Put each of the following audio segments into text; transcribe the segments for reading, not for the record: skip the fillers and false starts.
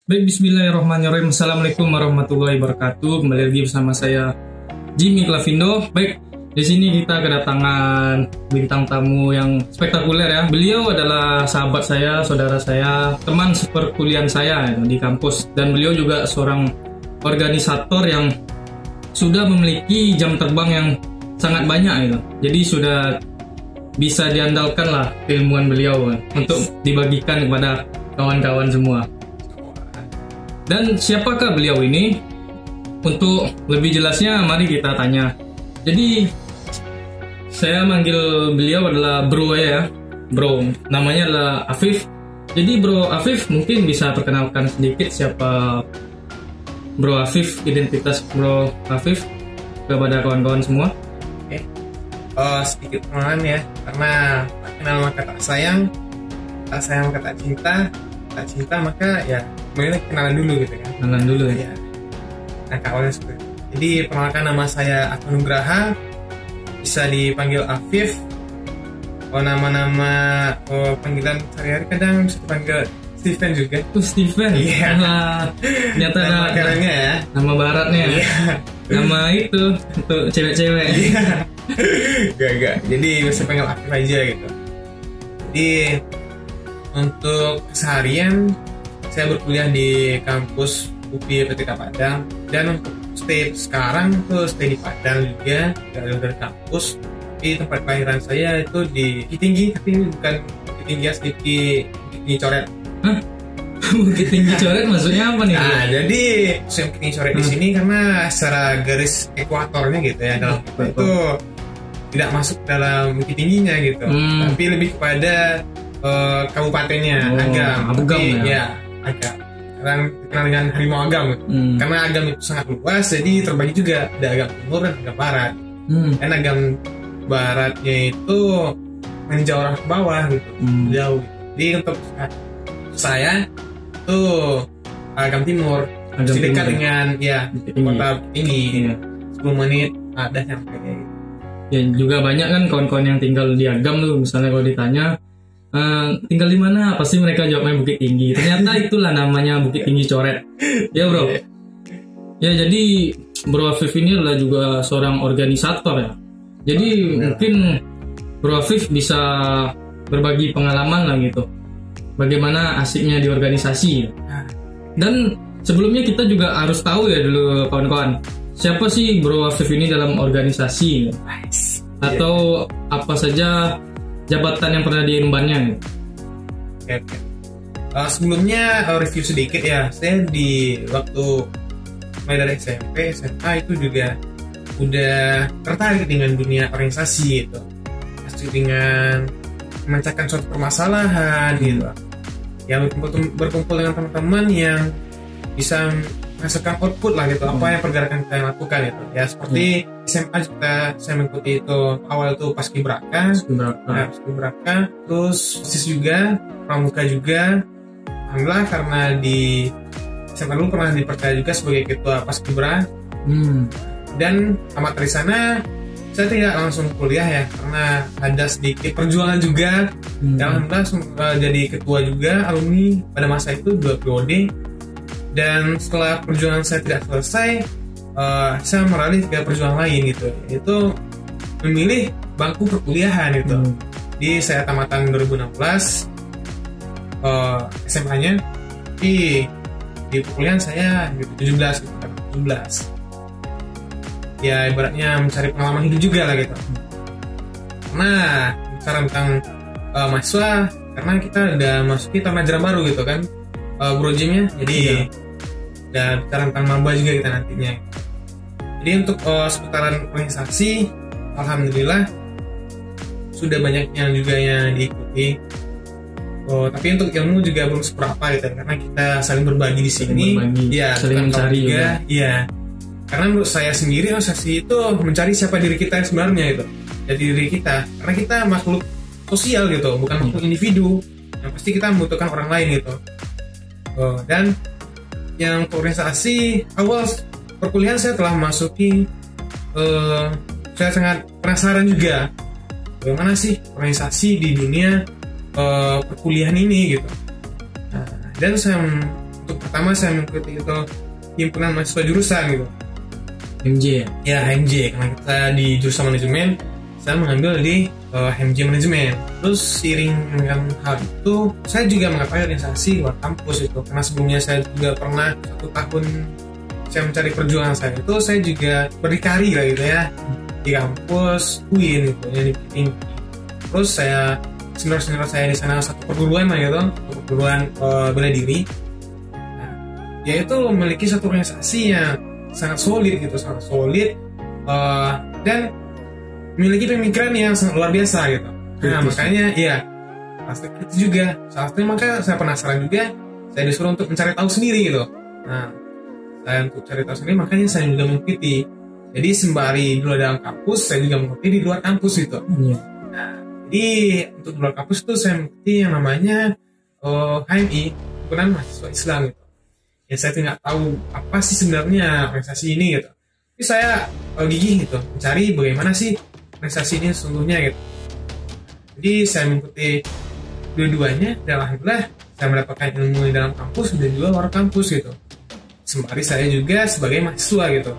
Baik, bismillahirrahmanirrahim. Assalamualaikum warahmatullahi wabarakatuh. Kembali lagi bersama saya Jimmy Clavindo. Baik, di sini kita kedatangan bintang tamu yang spektakuler ya. Beliau adalah sahabat saya, saudara saya, teman seperkuliahan saya di kampus, dan beliau juga seorang organisator yang sudah memiliki jam terbang yang sangat banyak gitu. Jadi sudah bisa diandalkan lah keilmuan beliau untuk dibagikan kepada kawan-kawan semua. Dan siapakah beliau ini? Untuk lebih jelasnya mari kita tanya. Jadi saya manggil beliau adalah Bro ya. Bro, namanya adalah Afif. Jadi Bro Afif mungkin bisa perkenalkan sedikit siapa Bro Afif, identitas Bro Afif kepada kawan-kawan semua. Oke. Sedikit pengenalan ya, karena kenal maka tak sayang maka tak cinta maka ya mulai kenalan dulu gitu kan. Kenalan dulu ya. Nah, awalnya seperti itu. Jadi perkenalkan, nama saya Afif Nugraha, bisa dipanggil Afif. Nama-nama panggilan sehari-hari kadang bisa dipanggil Steven juga. Steven. Iya. Ternyata nama kerennya ya. Nama baratnya. Iya. Nama itu untuk cewek-cewek. Iya. Gak. Jadi bisa panggil Afif aja gitu. Jadi untuk keseharian saya berkuliah di kampus UPI PTK Padang, dan untuk stay sekarang tuh stay di Padang juga, dari kampus. Tapi tempat kelahiran saya itu di Bukit Tinggi, tapi bukan Bukit Tinggi asli, di Bukit Tinggi Coret. Hah? Bukit Tinggi Coret maksudnya apa nih? Nah, jadi saya Bukit Tinggi Coret di sini karena secara garis ekuatornya gitu ya, dalam itu tidak masuk dalam Bukit Tingginya gitu, tapi lebih kepada kabupatennya Agam ya. Agam. Sekarang dikenal dengan Harimau Agam gitu. Karena Agam itu sangat luas, jadi terbagi juga ada Agam Timur dan Agam Barat. Dan Agam Baratnya itu meninjau arah ke bawah gitu, jauh. Jadi untuk saya itu Agam Timur, masih dekat dengan kota ini. 10 menit ada sampai gitu. Ya juga banyak kan kawan-kawan yang tinggal di Agam tuh, misalnya kalau ditanya tinggal di mana, pasti mereka jawabnya Bukit Tinggi. Ternyata itulah namanya Bukit Tinggi Coret. Ya bro. Ya jadi Bro Afif ini adalah juga seorang organisator ya. Jadi mungkin Bro Afif bisa berbagi pengalaman lah gitu, bagaimana asiknya di organisasi. Dan sebelumnya kita juga harus tahu ya dulu kawan-kawan, siapa sih Bro Afif ini dalam organisasi, atau apa saja jabatan yang pernah diembannya. Oke. Sebelumnya review sedikit ya. Saya di waktu mulai dari SMP, SMA itu juga udah tertarik dengan dunia organisasi gitu. Pasti dengan memecahkan suatu permasalahan gitu. Yang berkumpul dengan teman-teman yang bisa menghasilkan output lah gitu, apa yang pergerakan kita lakukan gitu. Ya seperti SMA juga saya mengikuti itu, awal itu Paskibraka, terus OSIS juga, Pramuka juga. Alhamdulillah karena di SMA dulu pernah dipercaya juga sebagai ketua Paskibra. Dan tamat dari sana saya tidak langsung kuliah ya, karena ada sedikit perjuangan juga. Alhamdulillah jadi ketua juga alumni pada masa itu 2 periode. Dan setelah perjuangan saya tidak selesai, saya beralih ke perjuangan lain gitu, itu memilih bangku perkuliahan gitu. Jadi saya tamatan 2016 SMA-nya, di perkuliahan saya 17 gitu kan, 17. Ya ibaratnya mencari pengalaman hidup juga lah gitu. Nah, bicara tentang mahasiswa, karena kita udah masuki tahun ajaran baru gitu kan, Bro Jim-nya. Jadi dan bicara tentang maba juga kita nantinya. Jadi untuk seputaran organisasi, alhamdulillah sudah banyak yang juga yang diikuti. Tapi untuk ilmu juga belum seberapa gitu, karena kita saling berbagi di sini. Saling mencari juga. Iya. Karena menurut saya sendiri, organisasi itu mencari siapa diri kita yang sebenarnya gitu. Jadi diri kita, karena kita makhluk sosial gitu, bukan makhluk individu. Yang pasti kita membutuhkan orang lain gitu. Dan yang organisasi, awal perkuliahan saya telah memasuki, saya sangat penasaran juga bagaimana sih organisasi di dunia perkuliahan ini gitu. Dan saya Untuk pertama saya mengikuti itu himpunan mahasiswa jurusan gitu. HMJ ya? Ya HMJ, karena kita di jurusan manajemen, saya mengambil di HMJ manajemen. Terus seiring dengan hal itu, saya juga mengetahui organisasi luar kampus itu. Karena sebelumnya saya juga pernah 1 tahun saya mencari perjuangan saya itu, saya juga berdikari lah gitu ya di kampus UIN gitu, yang di terus saya senior saya di sana satu perguruan lah gitu, perguruan bela diri. Nah, yaitu memiliki satu organisasi yang sangat solid gitu, dan memiliki pemikiran yang sangat luar biasa gitu. Nah makanya ya pasti itu juga salah satunya, maka saya penasaran juga, saya disuruh untuk mencari tahu sendiri gitu. Nah saya untuk cari tahu sendiri, makanya saya juga mengikuti. Jadi sembari di dalam kampus, saya juga mengikuti di luar kampus gitu. Nah, jadi untuk di luar kampus itu saya mengikuti yang namanya HMI, Himpunan Mahasiswa Islam gitu. Ya saya tidak tahu apa sih sebenarnya organisasi ini gitu. Tapi saya gigih gitu, mencari bagaimana sih organisasi ini sesungguhnya gitu. Jadi saya mengikuti dua-duanya, dan alhamdulillah saya mendapatkan ilmu di dalam kampus dan juga luar kampus gitu. Sembari saya juga sebagai mahasiswa gitu.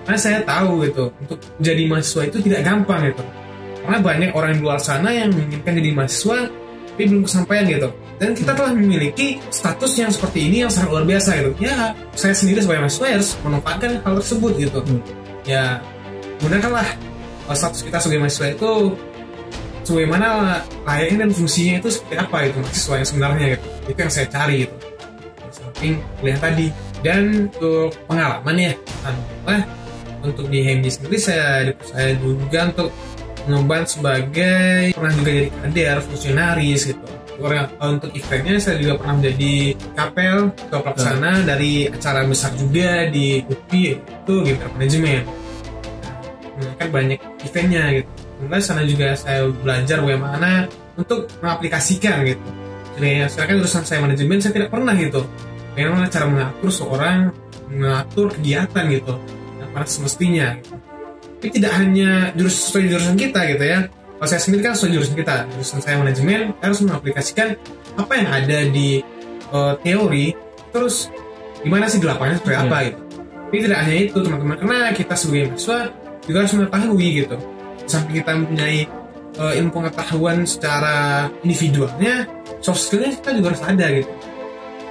Karena saya tahu gitu, untuk jadi mahasiswa itu tidak gampang gitu. Karena banyak orang di luar sana yang menginginkan jadi mahasiswa, tapi belum kesampaian gitu. Dan kita telah memiliki status yang seperti ini yang sangat luar biasa gitu. Ya, saya sendiri sebagai mahasiswa harus memanfaatkan hal tersebut gitu. Ya, gunakanlah status kita sebagai mahasiswa itu sebagaimana layaknya dan fungsinya itu seperti apa itu mahasiswa yang sebenarnya gitu. Itu yang saya cari gitu. Samping kuliah tadi. Dan untuk pengalaman ya, alhamdulillah untuk di HMJ sendiri saya juga untuk mengemban sebagai pernah juga jadi kader, fungsionaris gitu. Untuk eventnya saya juga pernah menjadi kapel atau pelaksana dari acara besar juga di UPI, itu Gimpar Manajemen. Nah, kan banyak eventnya gitu. Kemudian sana juga saya belajar bagaimana untuk mengaplikasikan gitu. Jadi saya kan jurusan saya manajemen, saya tidak pernah gitu bagaimana cara mengatur kegiatan gitu, yang semestinya gitu. Tapi tidak hanya jurusan kita gitu ya. Kalau saya sendiri kan jurusan kita, jurusan saya manajemen, harus mengaplikasikan apa yang ada di teori, terus gimana sih di lapangan seperti apa gitu. Tapi tidak hanya itu teman-teman, karena kita sebagai mahasiswa juga harus mengetahui gitu. Sampai kita mempunyai ilmu pengetahuan secara individualnya, soft skillnya kita juga harus ada gitu.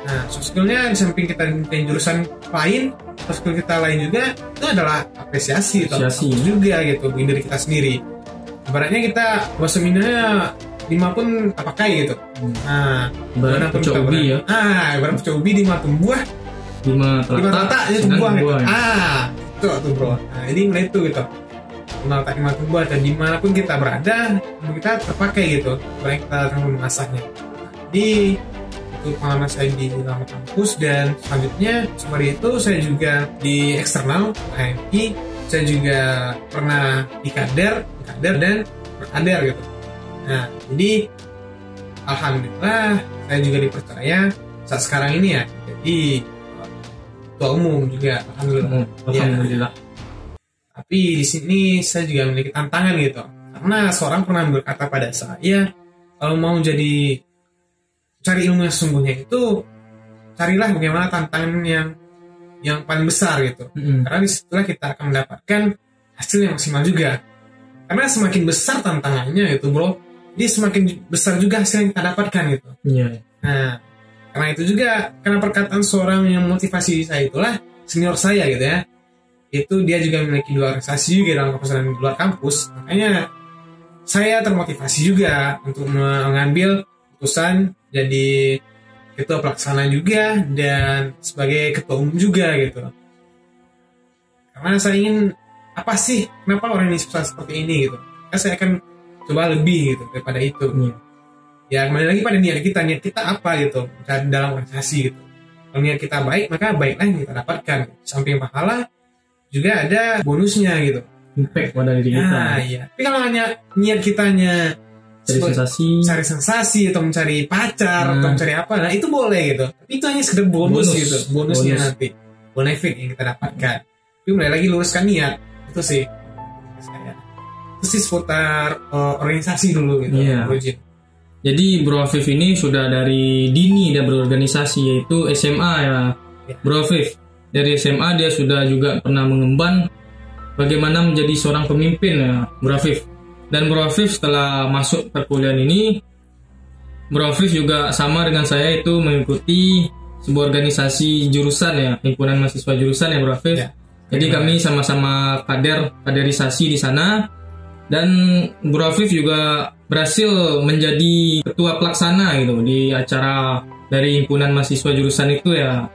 Nah, soft skillnya di samping kita di jurusan lain, soft skill kita lain juga itu adalah apresiasi. Juga gitu dari kita sendiri. Ibaratnya kita bahasa Minangnya 5 pun tak pakai gitu. Nah, ibarat pecah ubi ya. Ibarat pecah ubi 5 tumbuh, 5 telatak itu tumbuh gitu. Ya. Itu tuh bro. Nah, jadi mulai itu gitu. 5 letak 5 tumbuh, dan dimanapun kita berada, kita terpakai gitu. Baik kita akan mengasahnya. Jadi itu pengalaman saya di dalam kampus, dan selanjutnya seperti itu saya juga di eksternal HMI, saya juga pernah di kader dan berkader gitu. Nah jadi alhamdulillah saya juga dipercaya saat sekarang ini ya, jadi ketua umum juga alhamdulillah. Tapi di sini saya juga memiliki tantangan gitu, karena seorang pernah berkata pada saya, kalau mau cari ilmu yang sesungguhnya itu, carilah bagaimana tantangan yang paling besar gitu. Karena disitulah kita akan mendapatkan hasil yang maksimal juga. Karena semakin besar tantangannya itu bro, jadi semakin besar juga hasil yang kita dapatkan gitu. Nah, karena itu juga, karena perkataan seorang yang motivasi saya itulah senior saya gitu ya, itu dia juga memiliki 2 organisasi juga dalam kampus dan di luar kampus. Makanya saya termotivasi juga untuk mengambil keputusan jadi ketua pelaksana juga dan sebagai ketua umum juga gitu. Karena saya ingin, apa sih kenapa orang ini susah seperti ini gitu. Karena saya akan coba lebih gitu daripada itu. Ya kembali lagi pada niat kita apa gitu dalam organisasi gitu. Kalau niat kita baik, maka baiklah yang kita dapatkan. Samping pahala juga ada bonusnya gitu. Impact pada diri kita. Nah iya. Tapi kalau hanya niat kitanya cari sensasi atau mencari pacar atau mencari apa, nah itu boleh gitu. Tapi itu hanya sekedar bonus gitu, bonusnya nanti, benefit yang kita dapatkan. Tapi mulai lagi luruskan niat, itu sih saya. Itu sih seputar organisasi dulu gitu. Jadi Bro Afif ini sudah dari dini dia berorganisasi, yaitu SMA ya Bro Afif. Dari SMA dia sudah juga pernah mengemban bagaimana menjadi seorang pemimpin ya Bro Afif. Dan Bro Afif setelah masuk perkuliahan ini, Bro Afif juga sama dengan saya itu mengikuti sebuah organisasi jurusan ya, himpunan mahasiswa jurusan ya Bro Afif. Jadi kami sama-sama kaderisasi di sana. Dan Bro Afif juga berhasil menjadi ketua pelaksana gitu di acara dari himpunan mahasiswa jurusan itu ya.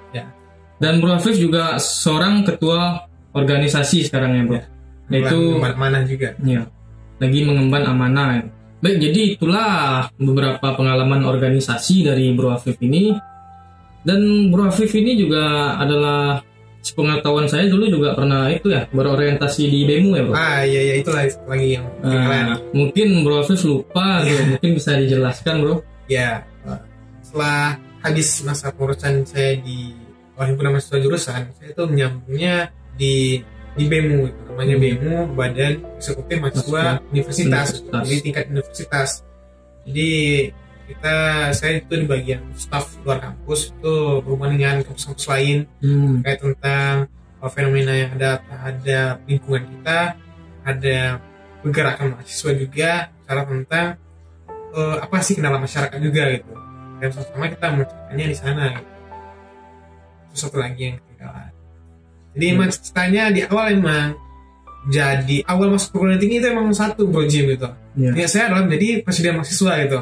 Dan Bro Afif juga seorang ketua organisasi sekarang ya Bro. Yaitu amanah juga. Ya, lagi mengemban amanah. Ya. Baik, jadi itulah beberapa pengalaman organisasi dari Bro Afif ini. Dan Bro Afif ini juga adalah sepengetahuan saya dulu juga pernah itu ya berorientasi di BEMU ya Bro. Iya itulah lagi yang mungkin Bro Afif lupa gitu. Mungkin bisa dijelaskan Bro. Ya, setelah habis masa pengurusan saya di himpunan mahasiswa jurusan, saya itu menyambungnya di BEMU, itu namanya BEMU, Badan Eksekutif Mahasiswa Universitas. Jadi tingkat universitas. Jadi saya itu di bagian staf luar kampus, itu berhubungan dengan kampus-kampus lain kayak tentang fenomena yang ada terhadap lingkungan kita, ada pergerakan mahasiswa juga, cara tentang apa sih kendala masyarakat juga gitu. Dan sama kita menceritakannya di sana gitu. Terus satu lagi yang ketinggalan. Jadi emang ceritanya di awal emang jadi awal masuk perguruan tinggi itu emang satu Bro Jim gitu. Ya saya adalah menjadi presiden mahasiswa gitu.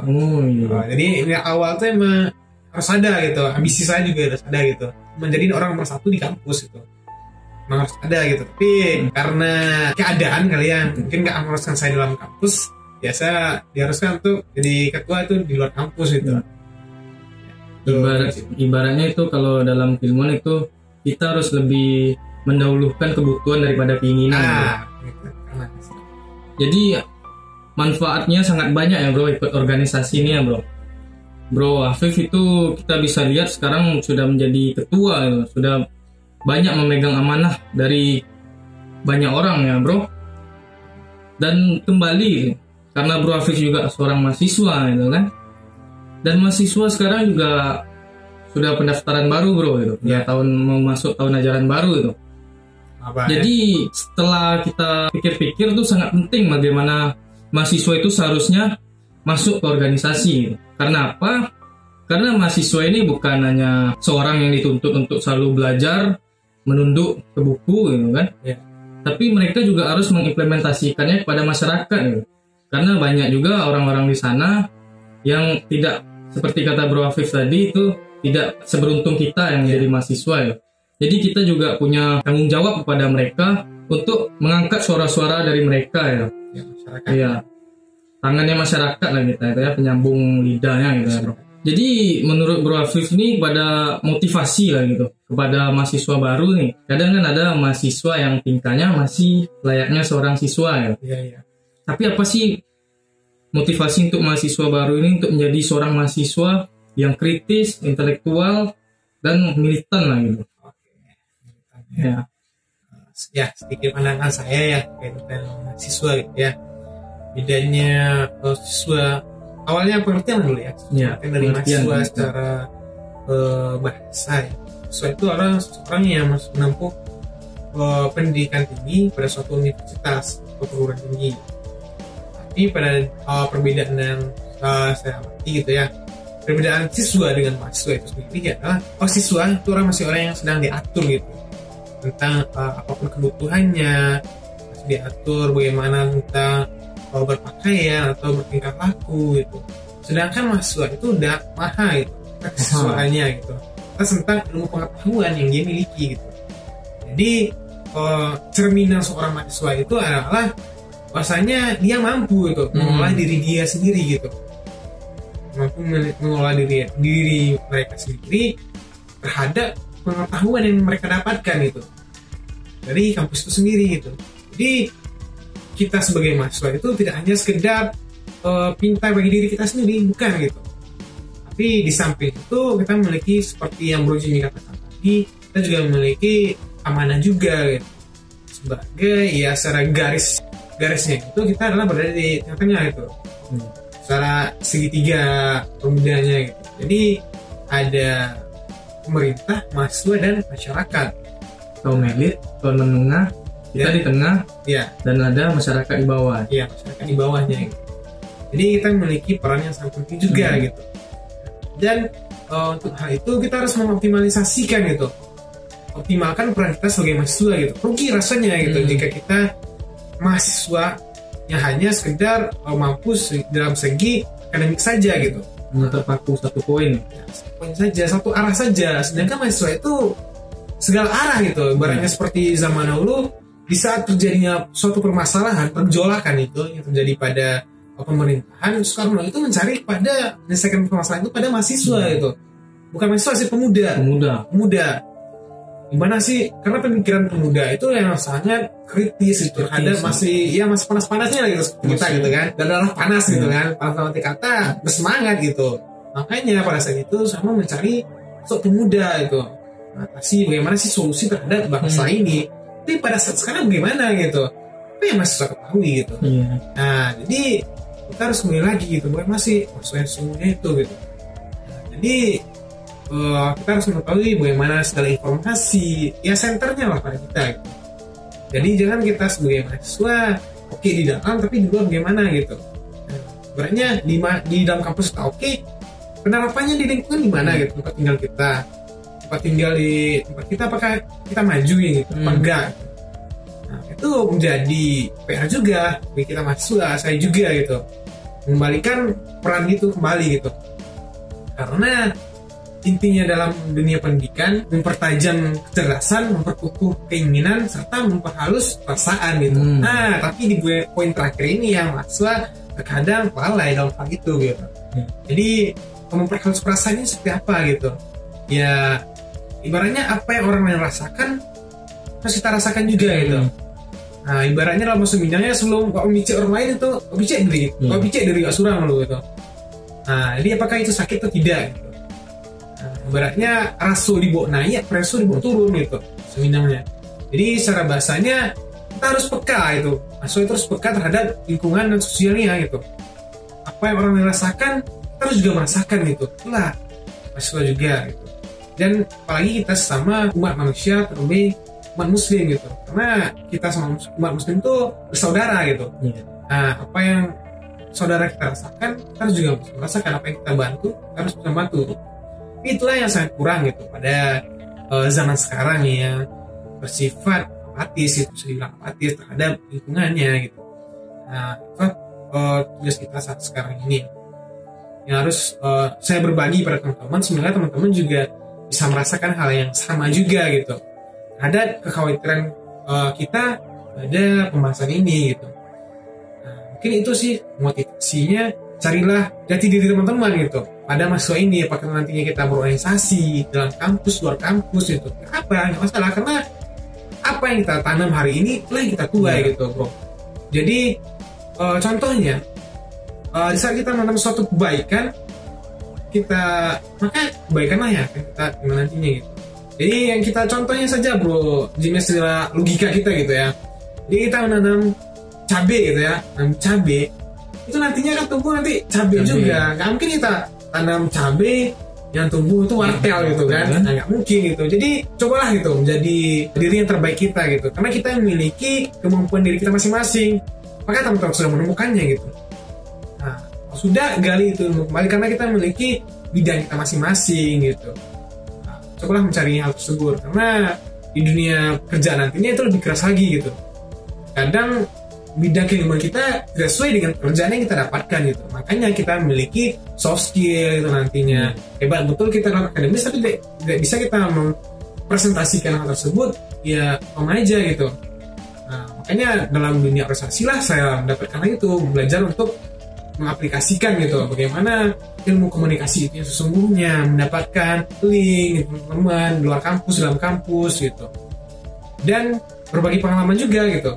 Jadi awal tuh emang harus ada gitu. Ambisi saya juga harus ada gitu. Menjadi orang nomor satu di kampus gitu. Emang harus ada gitu. Tapi karena keadaan kali ya, mungkin nggak mengharuskan saya dalam kampus, ya saya diharuskan untuk jadi ketua itu di luar kampus gitu. Ibaratnya itu kalau dalam keilmuan itu kita harus lebih mendahulukan kebutuhan daripada keinginan. Gitu. Jadi manfaatnya sangat banyak ya Bro ikut organisasi ini ya Bro. Bro Afif itu kita bisa lihat sekarang sudah menjadi ketua ya. Sudah banyak memegang amanah dari banyak orang ya Bro. Dan kembali karena Bro Afif juga seorang mahasiswa gitu kan. Dan mahasiswa sekarang juga sudah pendaftaran baru Bro gitu. Ya tahun mau masuk tahun ajaran baru itu. Jadi setelah kita pikir-pikir tuh sangat penting bagaimana mahasiswa itu seharusnya masuk ke organisasi. Karena apa? Karena mahasiswa ini bukan hanya seorang yang dituntut untuk selalu belajar, menunduk ke buku gitu kan. Tapi mereka juga harus mengimplementasikannya kepada masyarakat gitu. Karena banyak juga orang-orang di sana yang tidak seperti kata Bro Afif tadi itu tidak seberuntung kita yang menjadi mahasiswa ya. Jadi kita juga punya tanggung jawab kepada mereka untuk mengangkat suara-suara dari mereka ya. Masyarakat. Iya. Tangannya masyarakat lah kita ya, penyambung lidahnya gitu ya Bro. Jadi menurut Bro Afif ini pada motivasi lah gitu kepada mahasiswa baru nih. Kadang kan ada mahasiswa yang tingkahnya masih layaknya seorang siswa ya. Iya. Tapi apa sih motivasi untuk mahasiswa baru ini untuk menjadi seorang mahasiswa yang kritis, intelektual, dan militan lah gitu. Ya sedikit pandangan saya ya tentang mahasiswa gitu ya. Bedanya siswa awalnya pengertian dulu ya. Dari mahasiswa secara bahasa ya. Siswa itu orang yang menempuh pendidikan tinggi pada suatu universitas atau perguruan tinggi. Tapi pada perbedaan yang saya amati gitu ya. Perbedaan siswa dengan mahasiswa itu sendiri adalah siswa itu masih orang yang sedang diatur gitu. Tentang apapun kebutuhannya masih diatur, bagaimana tentang berpakaian atau bertingkah laku gitu. Sedangkan mahasiswa itu udah mahal gitu, kesiswaannya gitu. Tentang ilmu pengetahuan yang dia miliki gitu. Jadi cerminan seorang mahasiswa itu adalah bahasanya dia mampu gitu mengolah diri dia sendiri gitu, mampu mengolah diri mereka sendiri terhadap pengetahuan yang mereka dapatkan gitu dari kampus itu sendiri gitu. Jadi kita sebagai mahasiswa itu tidak hanya sekedar pintar bagi diri kita sendiri, bukan gitu. Tapi di samping itu kita memiliki seperti yang Bro Jimmy katakan tadi, kita juga memiliki amanah juga gitu. Sebagai ya secara garisnya itu kita adalah berada di tengah-tengah itu. secara segitiga pemudanya gitu. Jadi ada pemerintah, mahasiswa, dan masyarakat. Kaum elit, kaum menengah, kita di tengah, dan ada masyarakat di bawah. Iya, masyarakat di bawahnya gitu. Jadi kita memiliki peran yang sangat penting juga gitu. Dan untuk hal itu kita harus mengoptimalisasikan gitu, optimalkan peran kita sebagai mahasiswa gitu. Rugi rasanya gitu jika kita mahasiswa yang hanya sekedar mampus dalam segi akademik saja gitu, terpaku satu poin saja, satu arah saja. Sedangkan mahasiswa itu segala arah gitu. Ibaratnya seperti zaman dahulu, di saat terjadinya suatu permasalahan, pergolakan itu yang terjadi pada pemerintahan, Soekarno itu mencari pada menyelesaikan permasalahan itu pada mahasiswa itu, bukan mahasiswa sih, pemuda. Gimana sih? Karena pemikiran pemuda itu yang sangat kritis itu terhadap masih panas-panasnya lah gitu kita gitu kan, dan darah panas gitu kan, panas kata bersemangat gitu. Makanya pada saat itu sama mencari sosok pemuda itu, sih bagaimana sih solusi terhadap bangsa ini. Tapi pada saat sekarang bagaimana gitu, apa yang mahasiswa ketahui gitu. Nah jadi kita harus mulai lagi gitu, bukan masih semuanya itu gitu. Nah, jadi kita harus mengetahui bagaimana segala informasi, ya senternya lah pada kita gitu. Jadi jangan kita sebagai mahasiswa oke di dalam, tapi di luar bagaimana gitu. Nah, sebenarnya di dalam kampus kita oke, penerapannya di lingkungan di mana gitu, tempat tinggal kita, apakah kita maju ya gitu, apa enggak gitu. Nah, itu menjadi PR juga bagi kita mahasiswa, saya juga gitu, mengembalikan peran itu kembali gitu. Karena intinya dalam dunia pendidikan mempertajam kecerdasan, memperkukuh keinginan, serta memperhalus perasaan gitu. Nah, tapi di poin terakhir ini yang mahasiswa terkadang lalai dalam hal itu gitu. Jadi memperhalus perasaan ini seperti apa gitu? Ya ibaratnya apa yang orang lain rasakan harus kita rasakan juga gitu. Nah ibaratnya dalam bahasa Mindangnya, sebelum kau micik orang lain itu kau picik diri kau surang lu gitu. Nah jadi apakah itu sakit atau tidak gitu. Nah, ibaratnya rasu dibawa naik, presu dibawa turun gitu Mindangnya. Jadi secara bahasanya kita harus peka itu, mahasiswa itu harus peka terhadap lingkungan dan sosialnya gitu. Apa yang orang lain rasakan kita harus juga merasakan gitu. Itulah mahasiswa juga gitu. Dan apalagi kita sama umat manusia, terlebih umat muslim gitu, karena kita sama umat muslim itu bersaudara gitu. Nah apa yang saudara kita rasakan, kita harus juga merasakan. Apa yang kita bantu, kita harus bisa bantu. Itulah yang sangat kurang gitu pada zaman sekarang yang bersifat apatis, itu bisa dibilang apatis terhadap lingkungannya gitu. Nah itu tugas kita saat sekarang ini yang harus saya berbagi pada teman-teman. Semoga teman-teman juga bisa merasakan hal yang sama juga gitu. Ada kekhawatiran kita pada pembahasan ini gitu. Nah, mungkin itu sih motivasinya, carilah jati diri teman-teman gitu pada mahasiswa ini. Apakah nantinya kita berorganisasi dalam kampus, luar kampus gitu, apa nggak masalah, karena apa yang kita tanam hari ini itulah yang kita tuai gitu bro. Jadi contohnya di saat kita menanam suatu kebaikan, maka kebaikanlah ya kita nantinya gitu. Jadi yang kita contohnya saja bro, jenis logika kita gitu ya. Jadi kita menanam cabai gitu ya, menanam cabai itu nantinya kan tumbuh nanti cabai juga. Nggak mungkin kita tanam cabai yang tumbuh itu wartel gitu kan, nggak mungkin gitu. Jadi cobalah gitu menjadi diri yang terbaik kita gitu, karena kita memiliki kemampuan diri kita masing-masing. Maka teman-teman sudah menemukannya gitu. Nah, sudah gali itu kembali, karena kita memiliki bidang kita masing-masing gitu. Nah, cobalah mencari hal tersebut, karena di dunia kerja nantinya itu lebih keras lagi gitu. Kadang bidang keilmuan kita tidak sesuai dengan pekerjaan yang kita dapatkan gitu. Makanya kita memiliki soft skill itu nantinya. Hebat betul kita dalam akademis, tapi tidak bisa kita mempresentasikan hal tersebut ya aja gitu. Nah, makanya dalam dunia organisasi lah saya mendapatkan itu, belajar untuk mengaplikasikan gitu bagaimana ilmu komunikasi itu yang sesungguhnya, mendapatkan link teman-teman di luar kampus, dalam kampus gitu, dan berbagi pengalaman juga gitu.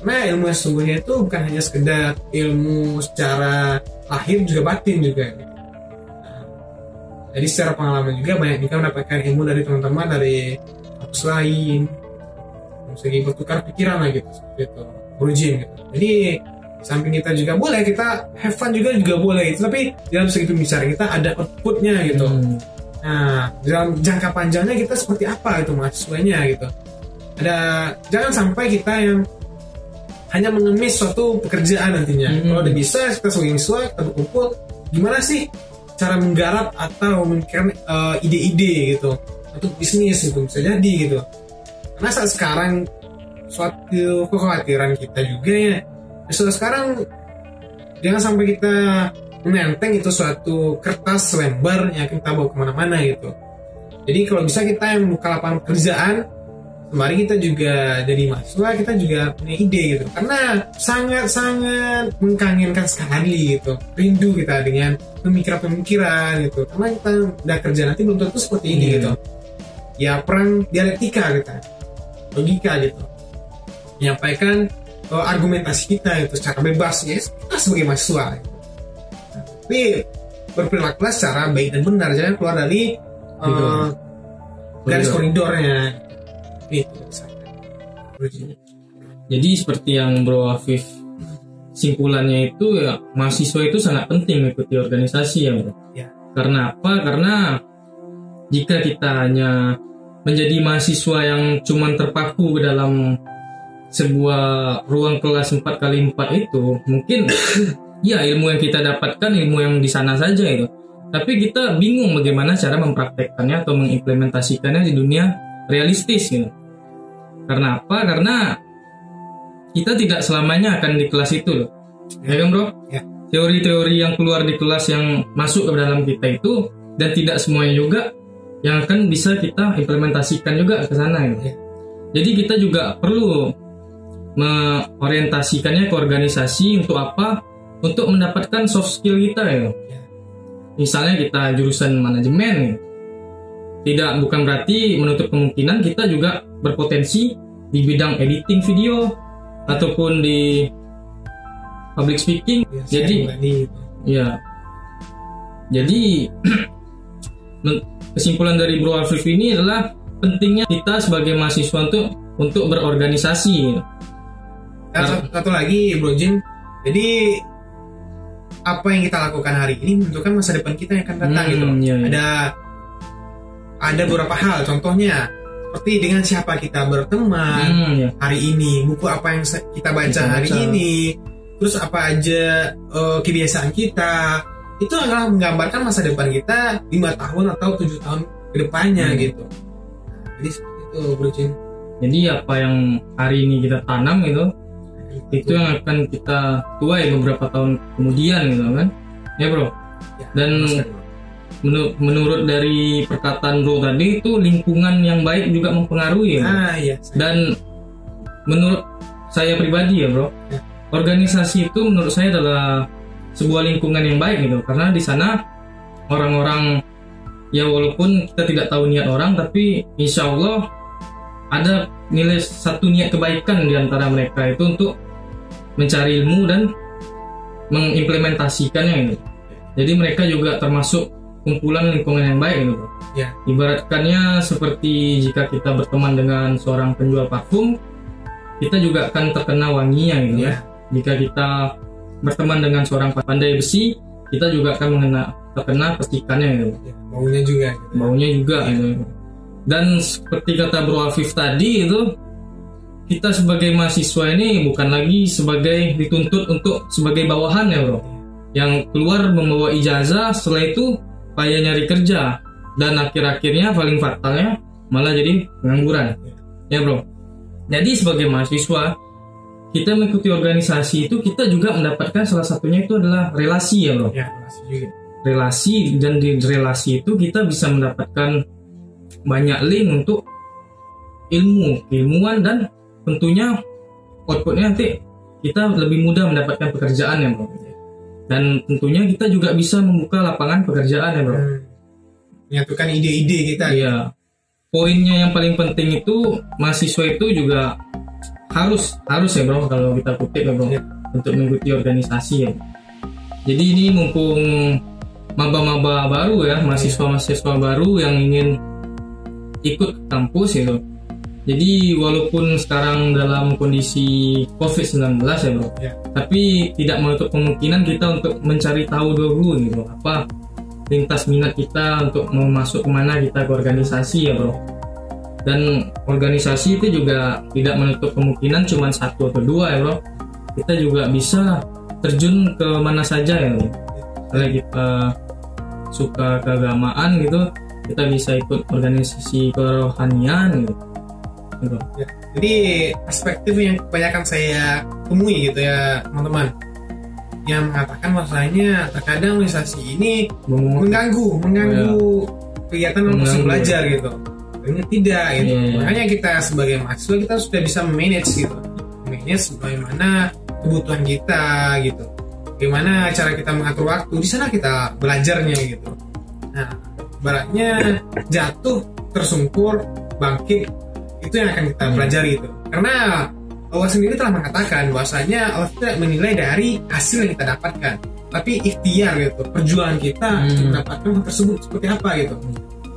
Nah ilmu yang sesungguhnya itu bukan hanya sekedar ilmu secara lahir, juga batin juga gitu. Nah, jadi secara pengalaman juga banyak juga mendapatkan ilmu dari teman-teman dari kampus lain, segi bertukar pikiran lah gitu, seperti itu, berujim gitu. Jadi Samping kita juga boleh, kita have fun juga boleh gitu. Tapi dalam segi pembicaraan kita ada outputnya gitu. Nah, dalam jangka panjangnya kita seperti apa itu mahasiswanya gitu. Jangan sampai kita yang hanya mengemis suatu pekerjaan nantinya. Kalau udah bisa kita sebagai mahasiswa kita berkumpul, gimana sih cara menggarap atau memikirkan ide-ide gitu untuk bisnis gitu, bisa jadi gitu. Karena saat sekarang suatu kekhawatiran kita juga ya, sekarang jangan sampai kita menenteng itu suatu kertas lembar yang kita bawa kemana-mana gitu. Jadi kalau bisa kita yang buka lapangan pekerjaan, kemarin kita juga jadi mahasiswa, kita juga punya ide gitu. Karena sangat-sangat mengkangenkan sekali gitu, rindu kita dengan pemikiran-pemikiran gitu. Karena kita udah kerja nanti belum tentu seperti ini gitu. Ya perang dialektika kita, logika gitu, menyampaikan argumentasi kita itu secara bebas ya, kita sebagai mahasiswa gitu. Tapi berperilakulah secara baik dan benar, jangan keluar dari garis koridornya itu. Jadi seperti yang Bro Afif simpulannya itu ya, mahasiswa itu sangat penting mengikuti organisasi ya Bro. Ya. Karena apa? Karena jika kita hanya menjadi mahasiswa yang cuman terpaku ke dalam sebuah ruang kelas 4x4 itu, mungkin ya ilmu yang kita dapatkan ilmu yang di sana saja itu. Tapi kita bingung bagaimana cara mempraktekkannya atau mengimplementasikannya di dunia realistis gitu. Karena apa? Karena kita tidak selamanya akan di kelas itu loh. Ya kan Bro? Ya. Teori-teori yang keluar di kelas yang masuk ke dalam kita itu, dan tidak semuanya juga yang akan bisa kita implementasikan juga ke sana gitu. Ya. Jadi kita juga perlu mengorientasikannya ke organisasi untuk apa? Untuk mendapatkan soft skill kita ya. Misalnya kita jurusan manajemen, bukan berarti menutup kemungkinan kita juga berpotensi di bidang editing video ataupun di public speaking. Jadi kesimpulan dari Bro Afif ini adalah pentingnya kita sebagai mahasiswa untuk berorganisasi. Satu lagi Bro Jin, jadi apa yang kita lakukan hari ini menentukan masa depan kita yang akan datang gitu. Iya. Ada beberapa hal, contohnya seperti dengan siapa kita berteman hari ini, buku apa yang kita baca hari ini, terus apa aja kebiasaan kita, itu akan menggambarkan masa depan kita 5 tahun atau 7 tahun ke depannya gitu. Jadi seperti itu Bro Jin. Jadi apa yang hari ini kita tanam itu yang akan kita tuai beberapa tahun kemudian gitu kan ya Bro. Dan menurut dari perkataan Bro tadi itu lingkungan yang baik juga mempengaruhi iya. Dan menurut saya pribadi ya Bro, organisasi itu menurut saya adalah sebuah lingkungan yang baik gitu, karena di sana orang-orang ya walaupun kita tidak tahu niat orang, tapi insya Allah ada nilai satu niat kebaikan di antara mereka itu untuk mencari ilmu dan mengimplementasikannya gitu. Jadi mereka juga termasuk kumpulan lingkungan yang baik gitu. Ya. Ibaratkannya seperti jika kita berteman dengan seorang penjual parfum, kita juga akan terkena wanginya gitu ya. Jika kita berteman dengan seorang pandai besi, kita juga akan terkena percikannya gitu. Baunya juga. Baunya juga gitu. Dan seperti kata Bro Afif tadi itu, kita sebagai mahasiswa ini bukan lagi dituntut untuk sebagai bawahan ya Bro, yang keluar membawa ijazah, setelah itu payah nyari kerja, dan akhir-akhirnya paling fatalnya malah jadi pengangguran ya Bro. Jadi sebagai mahasiswa kita mengikuti organisasi itu, kita juga mendapatkan salah satunya itu adalah relasi ya Bro. Relasi juga. Relasi, dan di relasi itu kita bisa mendapatkan banyak link untuk ilmuwan, dan tentunya outputnya nanti kita lebih mudah mendapatkan pekerjaan ya Bro. Dan tentunya kita juga bisa membuka lapangan pekerjaan ya Bro. Menyatukan ide-ide kita. Iya. Poinnya yang paling penting itu mahasiswa itu juga harus ya Bro, kalau kita kutip ya Bro, untuk mengikuti organisasi ya. Jadi ini mumpung maba-maba baru ya, mahasiswa-mahasiswa baru yang ingin ikut kampus itu. Jadi walaupun sekarang dalam kondisi COVID-19 ya bro, tapi tidak menutup kemungkinan kita untuk mencari tahu dulu gitu apa lintas minat kita untuk mau masuk kemana kita ke organisasi ya bro. Dan organisasi itu juga tidak menutup kemungkinan cuma 1 atau 2 ya bro. Kita juga bisa terjun ke mana saja ya bro. Kalau kita suka keagamaan gitu, kita bisa ikut organisasi kerohanian gitu. Ya, jadi perspektif yang kebanyakan saya temui gitu ya teman-teman, yang mengatakan bahwasanya terkadang organisasi ini mengganggu kegiatan proses belajar gitu. Ini tidak gitu. Makanya kita sebagai mahasiswa kita sudah bisa manage gitu, manage bagaimana kebutuhan kita gitu, bagaimana cara kita mengatur waktu di sana kita belajarnya gitu. Nah, baratnya jatuh, tersungkur, bangkit, itu yang akan kita pelajari itu. Karena Allah sendiri telah mengatakan bahwasanya Allah tidak menilai dari hasil yang kita dapatkan, tapi ikhtiar gitu, perjuangan kita untuk mendapatkan hal tersebut seperti apa gitu.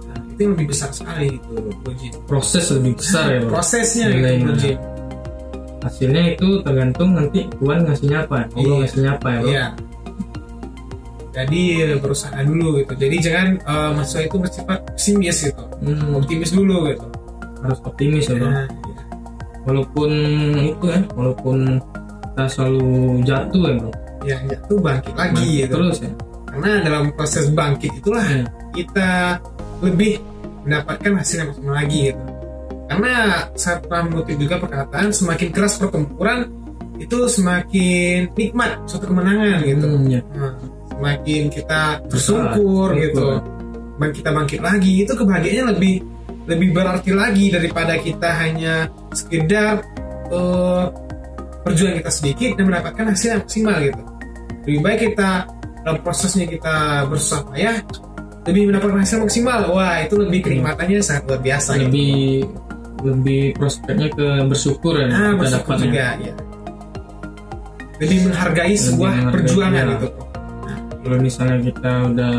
Nah, itu yang lebih besar sekali gitu, Bro Jim. Proses lebih besar ya bro. Prosesnya gitu, Bro Jim. Hasilnya itu tergantung nanti Tuhan ngasihnya apa, Allah ngasihnya apa ya bro. Iya. Jadi berusaha dulu gitu. Jadi jangan mahasiswa itu bersifat pesimis gitu, optimis dulu gitu. Harus optimis ya bro. Walaupun itu ya, walaupun kita selalu jatuh ya bro. Ya jatuh bangkit lagi gitu. Terus ya. Karena dalam proses bangkit itulah kita lebih mendapatkan hasil yang maksimal lagi gitu. Karena saya pernah mengutip juga perkataan, semakin keras pertempuran itu semakin nikmat suatu kemenangan gitu. Nah, semakin kita bersungkur gitu, kita bangkit lagi, itu kebahagiaannya lebih berarti lagi daripada kita hanya sekedar perjuangan kita sedikit dan mendapatkan hasil yang maksimal gitu. Lebih baik kita dalam prosesnya kita bersusah payah lebih mendapatkan hasil maksimal. Wah, itu lebih kenikmatannya sangat luar biasa. Lebih prospeknya ke bersyukur ya. Bersyukur juga ya. Lebih menghargai sebuah perjuangan gitu. Kalau misalnya kita udah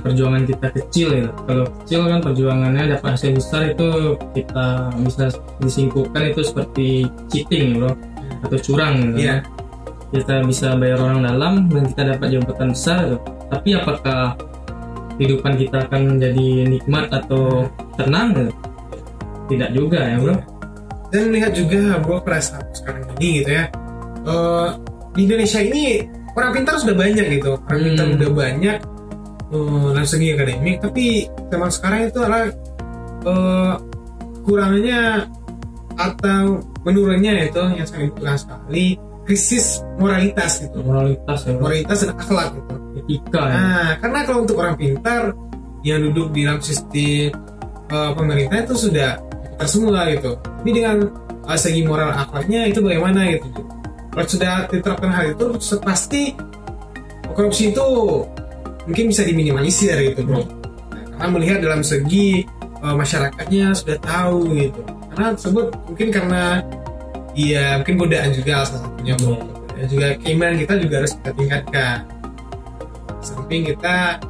perjuangan kita kecil ya, kalau kecil kan perjuangannya dapat hasil besar, itu kita bisa disimpulkan itu seperti cheating bro, atau curang gitu. Kita bisa bayar orang dalam dan kita dapat jabatan besar gitu. Tapi apakah kehidupan kita akan menjadi nikmat atau tenang gitu? Tidak juga ya bro. Dan lihat juga bro, perasaan sekarang ini gitu ya, di Indonesia ini orang pintar sudah banyak gitu, orang pintar sudah banyak dalam segi akademik, tapi zaman sekarang itu adalah kurangnya atau menurunnya itu yang sangat dibutuhkan sekali, krisis moralitas gitu. Moralitas dan akhlak gitu, etika. Nah, karena kalau untuk orang pintar yang duduk di dalam sistem pemerintah itu sudah pintar semua gitu, tapi dengan segi moral akhlaknya itu bagaimana gitu. Kalau sudah diterapkan hal itu, pasti korupsi itu mungkin bisa diminimalisir gitu bro. Karena melihat dalam segi masyarakatnya sudah tahu gitu. Karena tersebut mungkin karena mungkin godaan juga salah satunya bro. Dan juga keimanan kita juga harus kita tingkatkan. Samping kita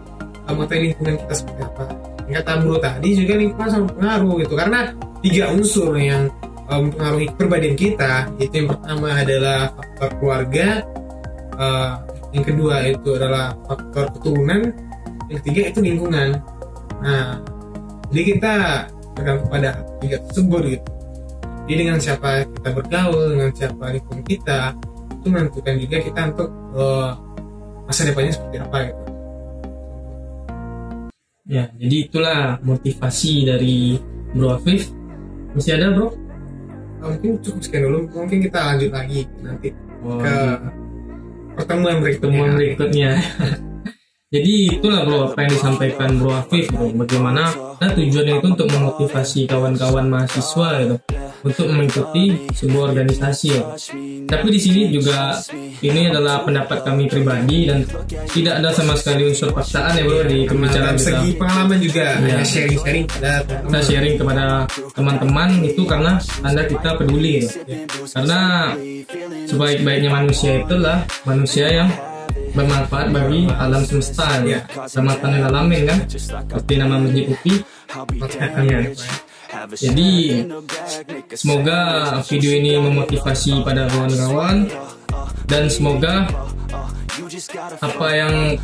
mengetahui lingkungan kita seperti apa. Kata bro tadi juga lingkungan sangat pengaruh gitu. Karena 3 unsur yang mempengaruhi kepribadian kita, itu yang pertama adalah faktor keluarga, yang kedua itu adalah faktor keturunan, yang ketiga itu lingkungan. Nah, jadi kita bergantung pada 3 tersebut gitu. Jadi dengan siapa kita bergaul, dengan siapa lingkungan kita, itu menentukan juga kita untuk masa depannya seperti apa gitu. Ya, jadi itulah motivasi dari Bro Afif. Masih ada bro? Mungkin cukup sekian dulu, mungkin kita lanjut lagi nanti ke pertemuan berikutnya. Jadi itulah bro apa yang disampaikan Bro Afif bro. Bagaimana tujuannya itu untuk memotivasi kawan-kawan mahasiswa gitu, untuk mengikuti sebuah organisasi ya. Tapi di sini juga ini adalah pendapat kami pribadi dan tidak ada sama sekali unsur paksaan ya bro di pembicaraan kita. Segi pengalaman juga ya. Sharing kita sharing kepada teman-teman itu karena tanda kita peduli gitu. Karena sebaik-baiknya manusia itulah manusia yang bermanfaat bagi alam semesta ya. Sama tanah alamin kan, seperti nama Masjid Upi. Jadi semoga video ini memotivasi pada kawan-kawan, dan semoga apa yang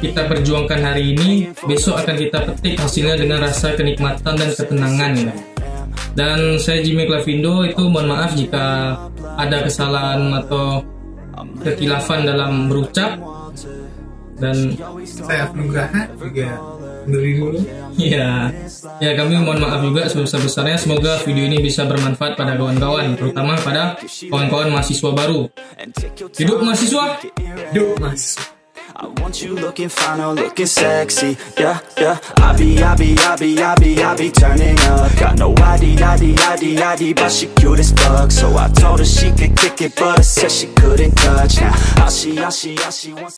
kita perjuangkan hari ini besok akan kita petik hasilnya dengan rasa kenikmatan dan ketenangan ya. Dan saya Jimmy Clavindo itu mohon maaf jika ada kesalahan atau kekilafan dalam berucap, dan saya Nugraha juga beri dulu. Ya kami mohon maaf juga sebesar-besarnya. Semoga video ini bisa bermanfaat pada kawan-kawan, terutama pada kawan-kawan mahasiswa baru. Hidup mahasiswa, hidup mahasiswa. I want you looking fine or looking sexy. Yeah, yeah. I be turning up. Got no ID, but she cute as fuck. So I told her she could kick it, but I said she couldn't touch. Now all she wants.